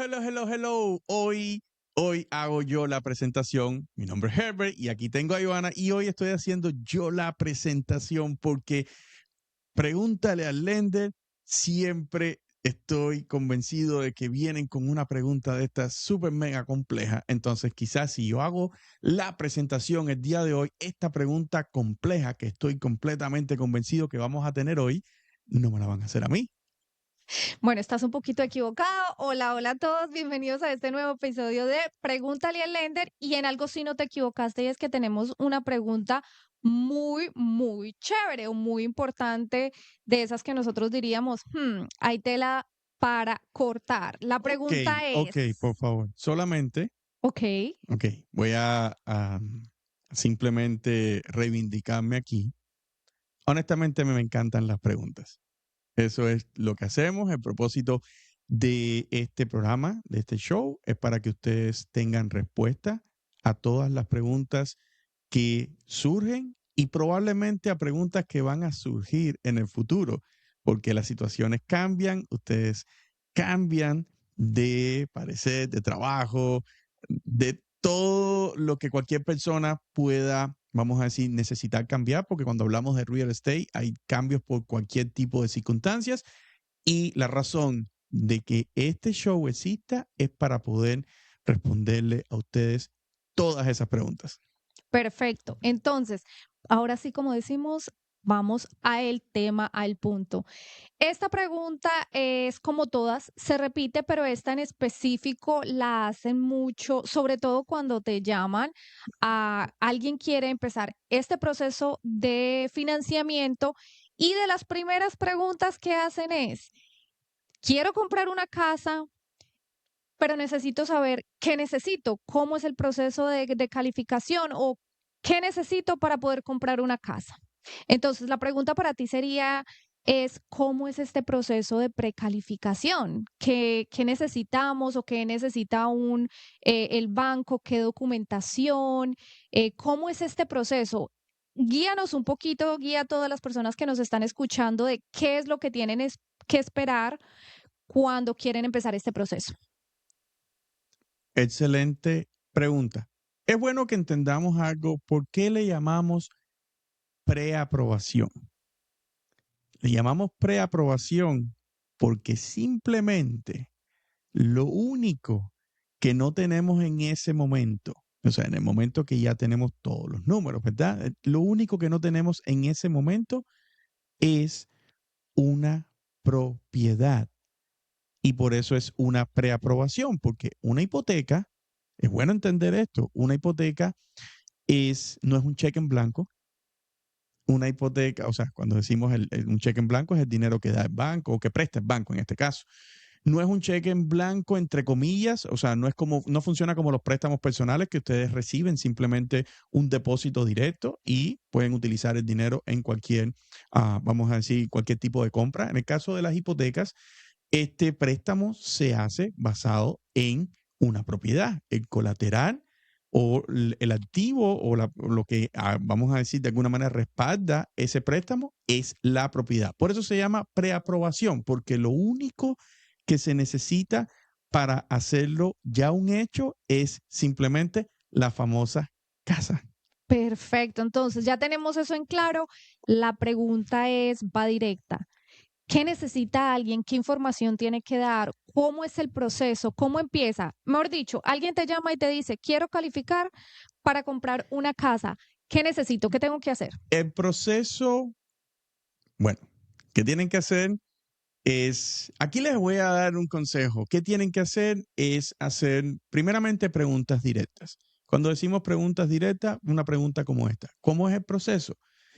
Hello. Hoy hago yo la presentación. Mi nombre es Herbert y aquí tengo a Ivana y hoy estoy haciendo yo la presentación porque pregúntale al lender, siempre estoy convencido de que vienen con una pregunta de estas súper mega compleja. Entonces, quizás si yo hago la presentación el día de hoy, esta pregunta compleja que estoy completamente convencido que vamos a tener hoy, no me la van a hacer a mí. Bueno, estás un poquito equivocado. Hola a todos. Bienvenidos a este nuevo episodio de Pregúntale al Lender. Y en algo sí no te equivocaste y es que tenemos una pregunta muy chévere o muy importante de esas que nosotros diríamos, hay tela para cortar. La Ok, pregunta ok, es, por favor. Solamente, ok, ok, voy a simplemente reivindicarme aquí. Honestamente, me encantan las preguntas. Eso es lo que hacemos. El propósito de este programa, de este show, es para que ustedes tengan respuesta a todas las preguntas que surgen y probablemente a preguntas que van a surgir en el futuro, porque las situaciones cambian, ustedes cambian de parecer, de trabajo, de todo lo que cualquier persona pueda, vamos a decir, necesitar cambiar, porque cuando hablamos de real estate hay cambios por cualquier tipo de circunstancias y la razón de que este show exista es para poder responderle a ustedes todas esas preguntas. perfecto. Entonces, ahora sí, como decimos, vamos al tema, al punto. Esta pregunta es como todas, se repite, pero esta en específico la hacen mucho, sobre todo cuando te llaman a alguien quiere empezar este proceso de financiamiento y de las primeras preguntas que hacen es, quiero comprar una casa, pero necesito saber qué necesito, cómo es el proceso de calificación o qué necesito para poder comprar una casa. Entonces, la pregunta para ti sería, es cómo es este proceso de precalificación, qué necesitamos o qué necesita el banco, qué documentación, cómo es este proceso. Guíanos un poquito, guía a todas las personas que nos están escuchando de qué es lo que tienen que esperar cuando quieren empezar este proceso. Excelente pregunta. Es bueno que entendamos algo. ¿Por qué le llamamos preaprobación? Le llamamos preaprobación porque simplemente lo único que no tenemos en ese momento, o sea, en el momento que ya tenemos todos los números, ¿verdad? Lo único que no tenemos en ese momento es una propiedad. Y por eso es una preaprobación, porque una hipoteca, es bueno entender esto, una hipoteca no es un cheque en blanco. Una hipoteca, o sea, cuando decimos un cheque en blanco es el dinero que da el banco o que presta el banco en este caso. No es un cheque en blanco, entre comillas, o sea, no funciona como los préstamos personales que ustedes reciben simplemente un depósito directo y pueden utilizar el dinero en cualquier, vamos a decir, cualquier tipo de compra. En el caso de las hipotecas, este préstamo se hace basado en una propiedad, el colateral o el activo o lo que vamos a decir de alguna manera respalda ese préstamo es la propiedad. Por eso se llama preaprobación, porque lo único que se necesita para hacerlo ya un hecho es simplemente la famosa casa. Perfecto, entonces ya tenemos eso en claro. La pregunta es, va directa. ¿Qué necesita alguien? ¿Qué información tiene que dar? ¿Cómo es el proceso? ¿Cómo empieza? Mejor dicho, alguien te llama y te dice, quiero calificar para comprar una casa. ¿Qué necesito? ¿Qué tengo que hacer? El proceso, bueno, ¿qué tienen que hacer? Aquí les voy a dar un consejo. ¿Qué tienen que hacer? Es hacer primeramente preguntas directas. Cuando decimos preguntas directas, una pregunta como esta: ¿cómo es el proceso?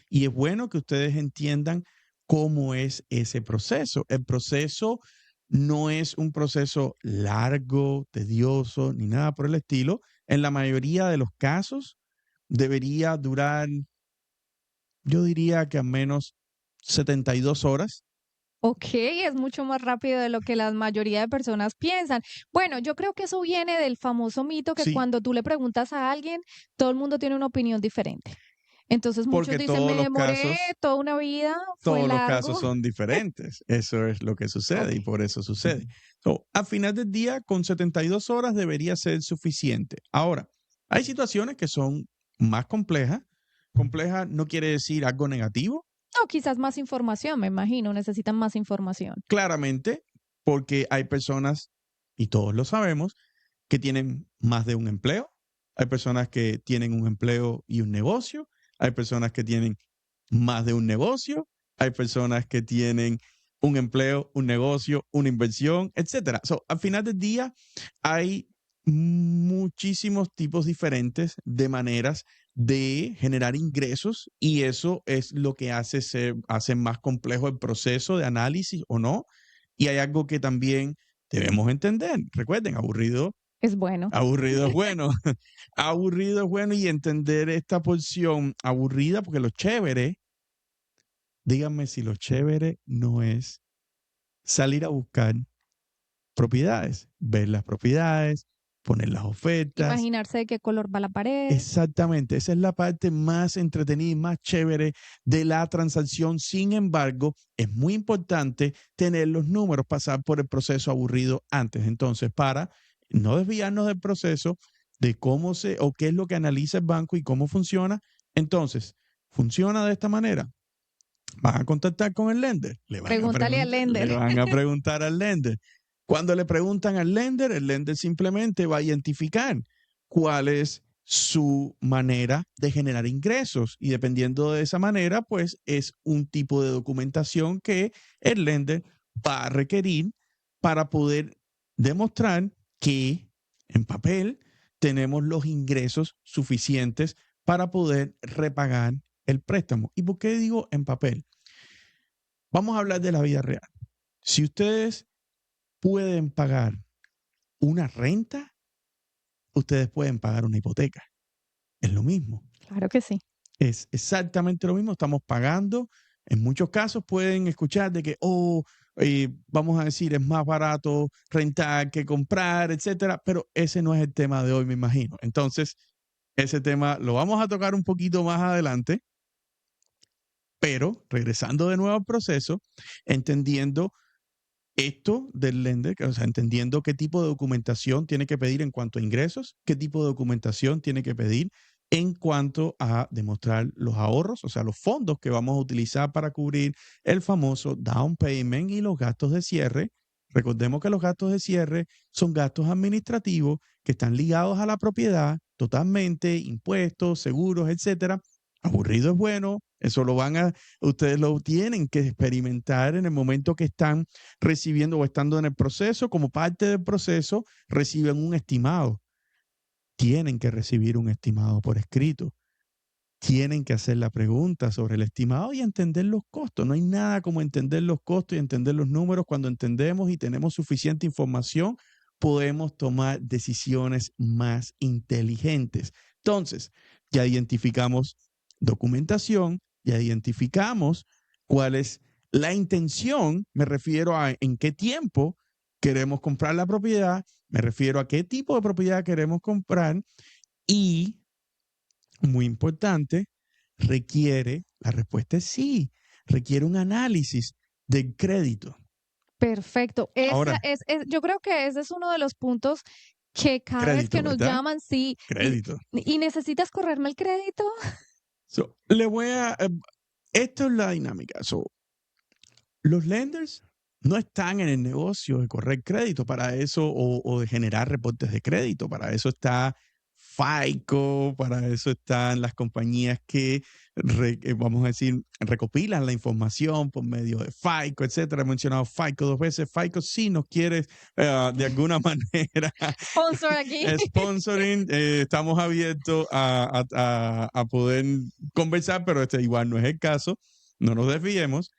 Y es bueno que ustedes entiendan cómo es ese proceso. El proceso no es un proceso largo, tedioso, ni nada por el estilo. En la mayoría de los casos debería durar, yo diría que al menos 72 horas. Ok, es mucho más rápido de lo que la mayoría de personas piensan. Bueno, yo creo que eso viene del famoso mito que Sí, cuando tú le preguntas a alguien, todo el mundo tiene una opinión diferente. Entonces muchos Porque dicen, me demoré toda una vida, fue todos los largo. casos son diferentes. Eso es lo que sucede y Ok. por eso sucede. So, al final del día, con 72 horas debería ser suficiente. Ahora, hay situaciones que son más complejas. Compleja no quiere decir algo negativo, O quizás más información, me imagino, necesitan más información. claramente, porque hay personas, y todos lo sabemos, que tienen más de un empleo. Hay personas que tienen un empleo y un negocio. Hay personas que tienen más de un negocio. Hay personas que tienen un empleo, un negocio, una inversión, etcétera. So, al final del día hay muchísimos tipos diferentes de maneras de generar ingresos y eso es lo que hace más complejo el proceso de análisis o no. Y hay algo que también debemos entender. Recuerden, Es bueno. aburrido es bueno. Aburrido es bueno y entender esta porción aburrida porque lo chévere, díganme si lo chévere no es salir a buscar propiedades, ver las propiedades, poner las ofertas. Imaginarse de qué color va la pared. Exactamente, esa es la parte más entretenida y más chévere de la transacción. Sin embargo, es muy importante tener los números, pasar por el proceso aburrido antes. Entonces, para no desviarnos del proceso de cómo se o qué es lo que analiza el banco y cómo funciona. Entonces, funciona de esta manera. Van a contactar con el lender, Pregúntale al le lender. van a preguntar al lender. Cuando le preguntan al lender, el lender simplemente va a identificar cuál es su manera de generar ingresos y dependiendo de esa manera, pues es un tipo de documentación que el lender va a requerir para poder demostrar que en papel tenemos los ingresos suficientes para poder repagar el préstamo. ¿Y por qué digo en papel? Vamos a hablar de la vida real. Si ustedes pueden pagar una renta, ustedes pueden pagar una hipoteca. Es lo mismo. Claro que sí. Es exactamente lo mismo. Estamos pagando. En muchos casos pueden escuchar de que, vamos a decir, es más barato rentar que comprar, etcétera. Pero ese no es el tema de hoy, me imagino. Entonces, ese tema lo vamos a tocar un poquito más adelante. Pero regresando de nuevo al proceso, entendiendo esto del lender, o sea, entendiendo qué tipo de documentación tiene que pedir en cuanto a ingresos, qué tipo de documentación tiene que pedir en cuanto a demostrar los ahorros, o sea, los fondos que vamos a utilizar para cubrir el famoso down payment y los gastos de cierre. Recordemos que los gastos de cierre son gastos administrativos que están ligados a la propiedad totalmente, impuestos, seguros, etcétera. Aburrido es bueno, ustedes lo tienen que experimentar en el momento que están recibiendo o estando en el proceso, como parte del proceso, reciben un estimado. Tienen que recibir un estimado por escrito. Tienen que hacer la pregunta sobre el estimado y entender los costos. No hay nada como entender los costos y entender los números. Cuando entendemos y tenemos suficiente información, podemos tomar decisiones más inteligentes. Entonces, ya identificamos documentación, ya identificamos cuál es la intención, me refiero a en qué tiempo queremos comprar la propiedad, me refiero a qué tipo de propiedad queremos comprar y, muy importante, la respuesta es sí, requiere un análisis del crédito. Perfecto. Ahora, Yo creo que ese es uno de los puntos que cada vez crédito, que nos ¿verdad? llaman, sí, Crédito. y necesitas correrme el crédito. So, esto es la dinámica. So, los lenders no están en el negocio de correr crédito para eso o de generar reportes de crédito. Para eso está FICO, para eso están las compañías que, vamos a decir, recopilan la información por medio de FICO, etcétera. He mencionado FICO 2 veces. FICO, si nos quieres de alguna manera Sponsor aquí. sponsoring, estamos abiertos a poder conversar, pero este igual no es el caso. No nos desviemos.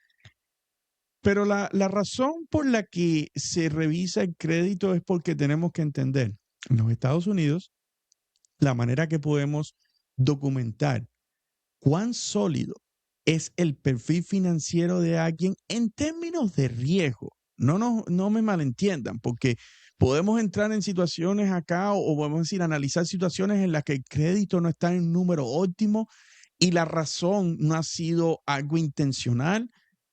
Pero la razón por la que se revisa el crédito es porque tenemos que entender en los Estados Unidos la manera que podemos documentar cuán sólido es el perfil financiero de alguien en términos de riesgo. No me malentiendan, porque podemos entrar en situaciones acá o podemos decir, analizar situaciones en las que el crédito no está en un número óptimo y la razón no ha sido algo intencional.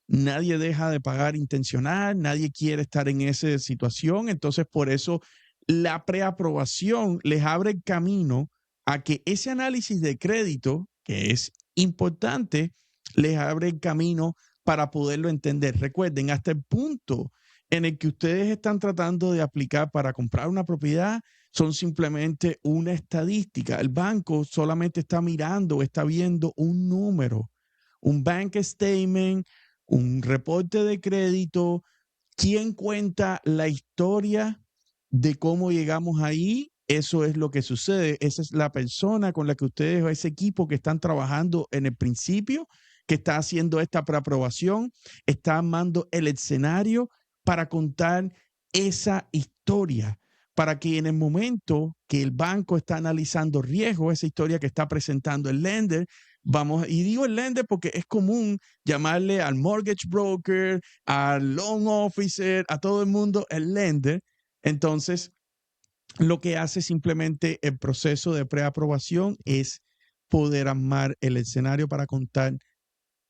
Nadie deja de pagar intencional, nadie quiere estar en esa situación. Entonces, por eso la preaprobación les abre el camino a que ese análisis de crédito, que es importante, les abre el camino para poderlo entender. Recuerden, hasta el punto en el que ustedes están tratando de aplicar para comprar una propiedad, son simplemente una estadística. El banco solamente está mirando, está viendo un número, un bank statement, un reporte de crédito. ¿Quién cuenta la historia de cómo llegamos ahí? Eso es lo que sucede. Esa es la persona con la que ustedes o ese equipo que están trabajando en el principio, que está haciendo esta preaprobación, está armando el escenario para contar esa historia, para que en el momento que el banco está analizando riesgo, esa historia que está presentando el lender, vamos, y digo el lender porque es común llamarle al mortgage broker, al loan officer, a todo el mundo el lender. Entonces, lo que hace simplemente el proceso de preaprobación es poder armar el escenario para contar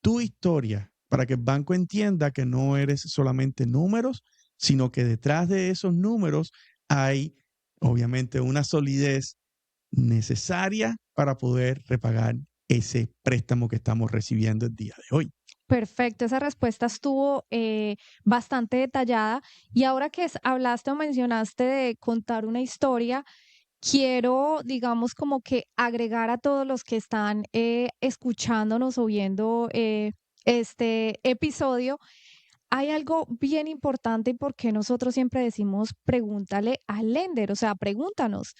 tu historia, para que el banco entienda que no eres solamente números, sino que detrás de esos números hay obviamente una solidez necesaria para poder repagar ese préstamo que estamos recibiendo el día de hoy. Perfecto, esa respuesta estuvo bastante detallada. Y ahora que hablaste o mencionaste de contar una historia, quiero, digamos, como que agregar a todos los que están escuchándonos o viendo este episodio. Hay algo bien importante y por qué nosotros siempre decimos pregúntale al lender, o sea, pregúntanos,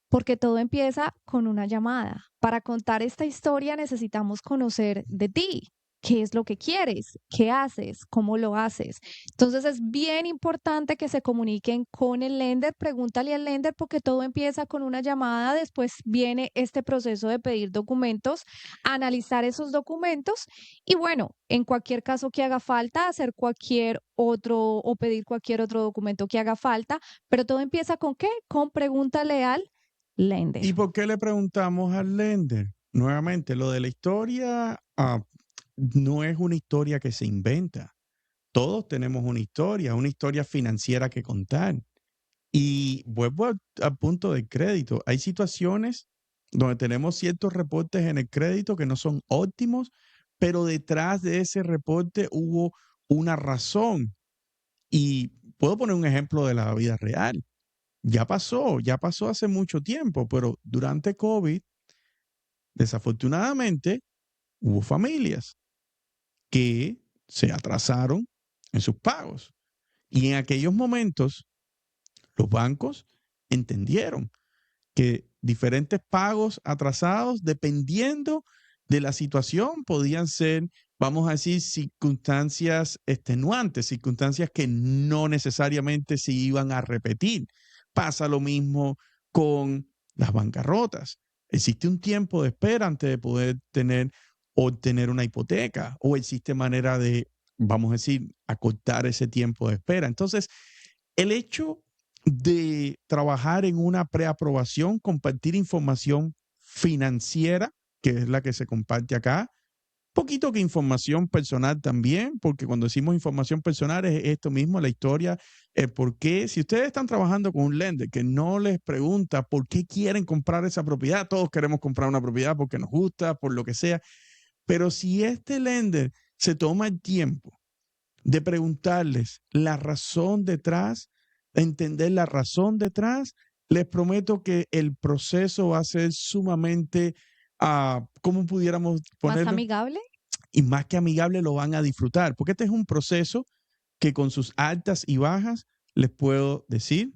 porque todo empieza con una llamada. Para contar esta historia necesitamos conocer de ti. ¿Qué es lo que quieres? ¿Qué haces? ¿Cómo lo haces? Entonces es bien importante que se comuniquen con el lender. Pregúntale al lender porque todo empieza con una llamada. Después viene este proceso de pedir documentos, analizar esos documentos y bueno, en cualquier caso que haga falta, hacer cualquier otro o pedir cualquier otro documento que haga falta, pero todo empieza con ¿qué? Con pregúntale al lender. ¿Y por qué le preguntamos al lender? Nuevamente, lo de la historia no es una historia que se inventa. Todos tenemos una historia financiera que contar. Y vuelvo al punto del crédito. Hay situaciones donde tenemos ciertos reportes en el crédito que no son óptimos, pero detrás de ese reporte hubo una razón. Y puedo poner un ejemplo de la vida real. Ya pasó hace mucho tiempo, pero durante COVID, desafortunadamente, hubo familias que se atrasaron en sus pagos. Y en aquellos momentos, los bancos entendieron que diferentes pagos atrasados, dependiendo de la situación, podían ser, vamos a decir, circunstancias extenuantes, circunstancias que no necesariamente se iban a repetir. Pasa lo mismo con las bancarrotas. Existe un tiempo de espera antes de poder obtener una hipoteca, o existe manera de, vamos a decir, acortar ese tiempo de espera. Entonces, el hecho de trabajar en una preaprobación, compartir información financiera, que es la que se comparte acá, poquito que información personal también, porque cuando decimos información personal es esto mismo, la historia, el por qué. Si ustedes están trabajando con un lender que no les pregunta por qué quieren comprar esa propiedad, todos queremos comprar una propiedad porque nos gusta, por lo que sea, pero si este lender se toma el tiempo de preguntarles la razón detrás, entender la razón detrás, les prometo que el proceso va a ser sumamente, ¿cómo pudiéramos ¿Más ponerlo? amigable? Y más que amigable lo van a disfrutar, porque este es un proceso que con sus altas y bajas, les puedo decir,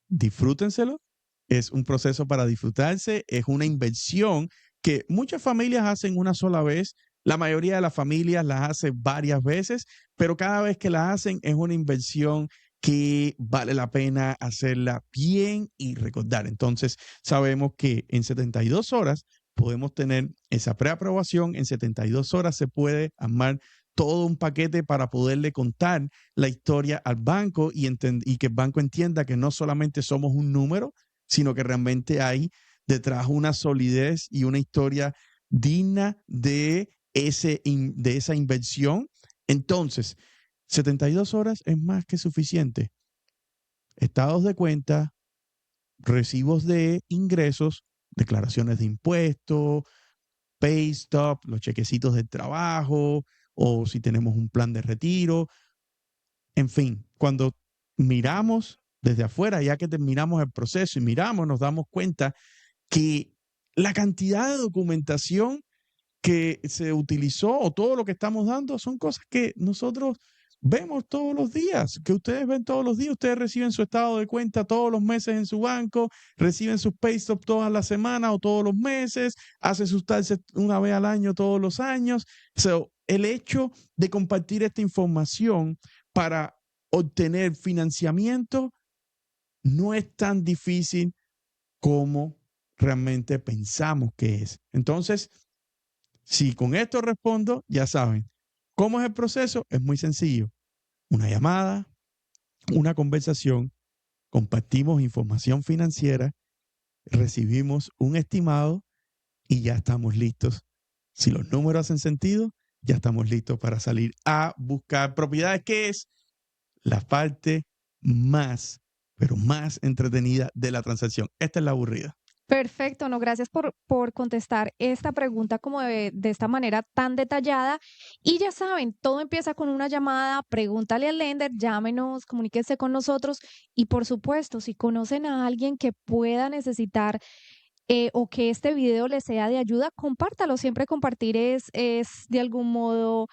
disfrútenselo. Es un proceso para disfrutarse, es una inversión que muchas familias hacen una sola vez, la mayoría de las familias las hace varias veces, pero cada vez que la hacen es una inversión que vale la pena hacerla bien y recordar. Entonces, sabemos que en 72 horas podemos tener esa preaprobación, en 72 horas se puede armar todo un paquete para poderle contar la historia al banco y que el banco entienda que no solamente somos un número, sino que realmente hay detrás una solidez y una historia digna de esa inversión. Entonces, 72 horas es más que suficiente. Estados de cuenta, recibos de ingresos, declaraciones de impuestos, pay stub, los chequecitos de trabajo, o si tenemos un plan de retiro. En fin, cuando miramos desde afuera, ya que terminamos el proceso y miramos, nos damos cuenta que la cantidad de documentación que se utilizó o todo lo que estamos dando son cosas que nosotros vemos todos los días, que ustedes ven todos los días. Ustedes reciben su estado de cuenta todos los meses en su banco, reciben sus pay stubs todas las semanas o todos los meses, hacen sus taxes una vez al año todos los años. El hecho de compartir esta información para obtener financiamiento no es tan difícil como realmente pensamos que es. Entonces, si con esto respondo, ya saben, ¿cómo es el proceso? Es muy sencillo. Una llamada, una conversación, compartimos información financiera, recibimos un estimado y ya estamos listos. Si los números hacen sentido, ya estamos listos para salir a buscar propiedades, que es la parte más, pero más entretenida de la transacción. Esta es la aburrida. Perfecto, no, gracias por contestar esta pregunta como de esta manera tan detallada. Y ya saben, todo empieza con una llamada, pregúntale al lender, llámenos, comuníquense con nosotros y por supuesto, si conocen a alguien que pueda necesitar o que este video le sea de ayuda, compártalo. Siempre compartir es de algún modo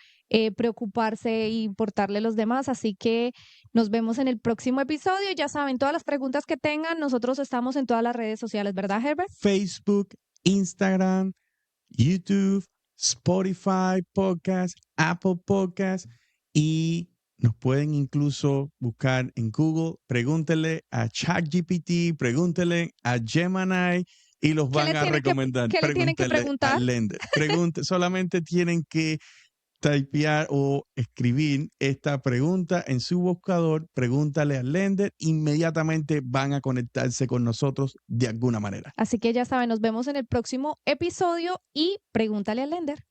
preocuparse e importarle a los demás. Así que nos vemos en el próximo episodio. Ya saben, todas las preguntas que tengan, nosotros estamos en todas las redes sociales, ¿verdad, Herbert? Facebook, Instagram, YouTube, Spotify Podcast, Apple Podcast y nos pueden incluso buscar en Google. Pregúntenle a ChatGPT, pregúntenle a Gemini y los van a recomendar. ¿Qué le tienen que Pregúntenle preguntar? al lender. Solamente tienen que typear o escribir esta pregunta en su buscador, pregúntale al lender, inmediatamente van a conectarse con nosotros de alguna manera. Así que ya saben, nos vemos en el próximo episodio y pregúntale al lender.